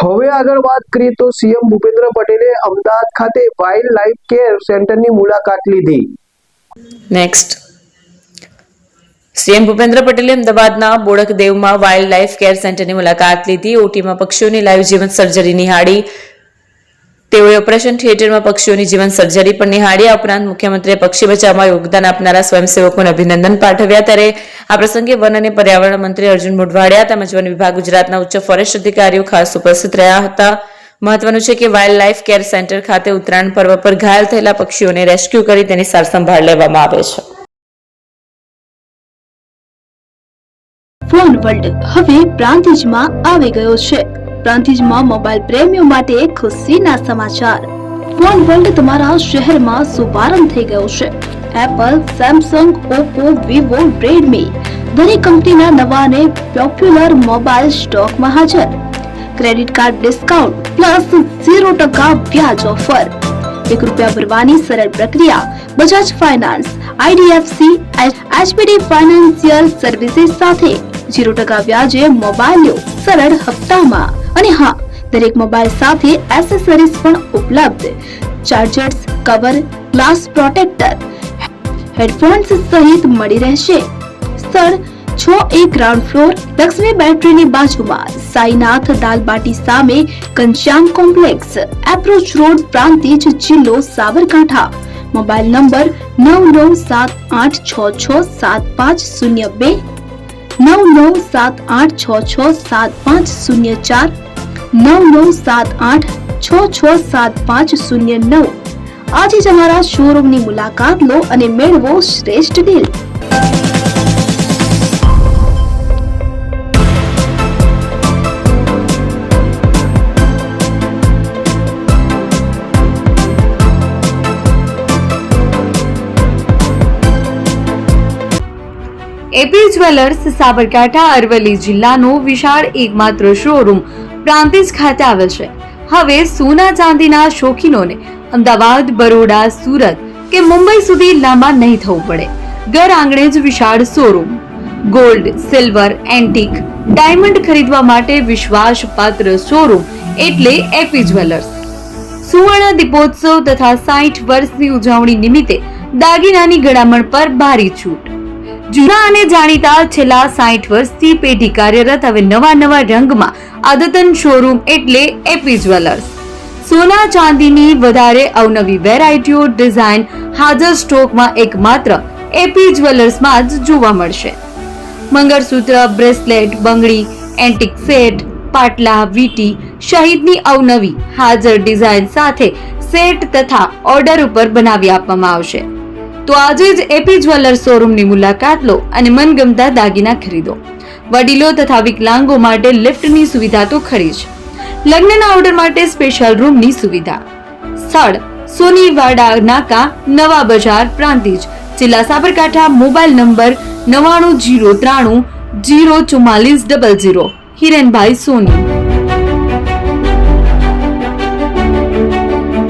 હવે આગળ વાત કરીએ તો સીએમ ભૂપેન્દ્ર પટેલે અમદાવાદ ખાતે વાઇલ્ડ લાઇફ કેર સેન્ટરની મુલાકાત લીધી. નેક્સ્ટ, સીએમ ભૂપેન્દ્ર પટેલે અમદાવાદના બોડકદેવમાં વાઇલ્ડ લાઇફ કેર સેન્ટરની મુલાકાત લીધી. ઓટીમાં પક્ષીઓની લાઈવ જીવન સર્જરી નિહાળી. તેઓએ ઓપરેશન થિયેટરમાં પક્ષીઓની જીવન સર્જરી પણ નિહાળી. આ ઉપરાંત મુખ્યમંત્રીએ પક્ષી બચાવમાં યોગદાન આપનારા સ્વયંસેવકોને અભિનંદન પાઠવ્યા. ત્યારે આ પ્રસંગે વન અને પર્યાવરણ મંત્રી અર્જુન મોઢવાડિયા તેમજ વન વિભાગ ગુજરાતના ઉચ્ચ ફોરેસ્ટ અધિકારીઓ ખાસ ઉપસ્થિત રહ્યા હતા. મહત્વનું છે કે વાઇલ્ડ લાઇફ કેર સેન્ટર ખાતે ઉત્તરાયણ પર્વ પર ઘાયલ થયેલા પક્ષીઓને રેસ્ક્યુ કરી તેની સારસંભાળ લેવામાં આવે છે. ફોન વર્લ્ડ હવે પ્રાંતિજમાં આવી ગયો છે. પ્રાંતિજમાં મોબાઈલ પ્રેમીઓ માટે ખુશીના સમાચાર. ફોન વર્લ્ડ તમારા શહેરમાં શુભારંભ થઈ ગયો છે. Apple, Samsung, Oppo, Vivo, Redmi દરેક કંપનીના નવા અને પોપ્યુલર મોબાઈલ સ્ટોકમાં હાજર. ક્રેડિટ કાર્ડ ડિસ્કાઉન્ટ પ્લસ 0% વ્યાજ ઓફર. ₹1 ભરવાની સરળ પ્રક્રિયા. Bajaj finance, IDFC, HPD financial services સાથે 0% વ્યાજે મોબાઈલ લો સરળ હપ્તામાં. અને હા, દરેક મોબાઈલ સાથે એસેસરીઝ પણ ઉપલબ્ધ. Chargers, cover, glass protractor, headphones સહિત મળી રહેશે. સ્થળ 6A ગ્રાઉન્ડ ફ્લોર, લક્ષ્મી બેટરીની બાજુમાં, સાઈનાથ દાલબાટી સામે, Ghanshyam complex, approach road, Prantij, જિલ્લો સાબરકાંઠા. Mobile number 9978667502, 9978667504, 9978667509. આજે જ અમારા શોરૂમની મુલાકાત લો અને મેળવો શ્રેષ્ઠ deal. AP jewellers Sabarkantha Aravalli જિલ્લાનો વિશાળ એકમાત્ર શોરૂમ પ્રાંતિજ ખાતે આવેલ છે. હવે સોના ચાંદીના શોખીનોને અમદાવાદ, બરોડા, સુરત કે મુંબઈ સુધી લાંબા નહીં થવું પડે. ઘર આંગણે જ વિશાળ showroom. Gold, silver, antique, diamond ખરીદવા માટે વિશ્વાસપાત્ર શોરૂમ એટલે એપી જ્વેલર્સ. સુવર્ણ દીપોત્સવ તથા 60 વર્ષની ઉજવણી નિમિત્તે દાગીનાની ગળામણ પર ભારી છૂટ. જૂના અને જાણીતા છેલ્લા 60 વર્ષથી પેઢી કાર્યરત હવે નવા રંગમાં અદ્યતન શોરૂમ એટલે એપી જ્વેલર્સ. સોના ચાંદીની વધારે અવનવી વેરાયટીઓ, ડિઝાઇન હાજર સ્ટોકમાં એકમાત્ર એપી જ્વેલર્સમાં જ જોવા મળશે. મંગળસૂત્ર, બ્રેસલેટ, બંગડી, એન્ટિક સેટ, પાટલા, વીટી સહિતની અવનવી હાજર ડિઝાઇન સાથે સેટ તથા ઓર્ડર ઉપર બનાવી આપવામાં આવશે. તો આજે જ એપી જ્વેલર્સ શોરૂમની મુલાકાત લો અને મનગમતા દાગીના ખરીદો. વડીલો તથા વિકલાંગો માટે લિફ્ટની સુવિધા તો ખરી જ. લગ્નના ઓર્ડર માટે સ્પેશિયલ રૂમની સુવિધા. સ્થળ સોનીવાડા નાકા, નવા બજાર, પ્રાંતિજ, જિલ્લા સાબરકાંઠા. Mobile number 9903304400. હિરેનભાઈ સોની.